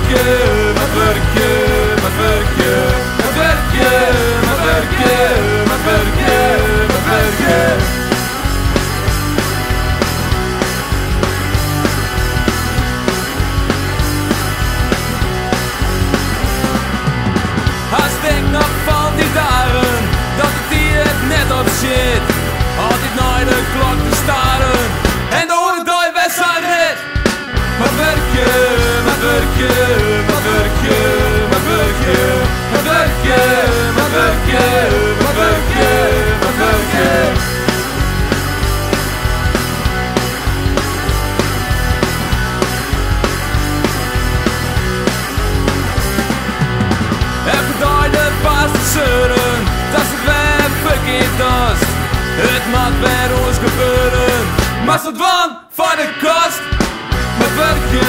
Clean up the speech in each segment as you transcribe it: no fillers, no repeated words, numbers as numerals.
Wurkje, Mort Wurkje, Mort Wurkje, Mort Wurkje, Mort Wurkje, Mort Wurkje, Mort Wurkje. Als ik denk nog van die dagen, dat het hier net op zit. Altijd naar de klok te staren, en dan hoor ik dat wij zijn red. Mort Wurkje, Mort Wurkje, Mort Wurkje, Mort Wurkje, Mort Wurkje, Mort Wurkje, Mort Wurkje, Mort Wurkje. Elke dag de paas te zeuren, dat het weer verkeerd was. Het moet bij ons gebeuren, maar zo dwan van de kast. Mort Wurkje,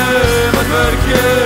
Mort Wurkje,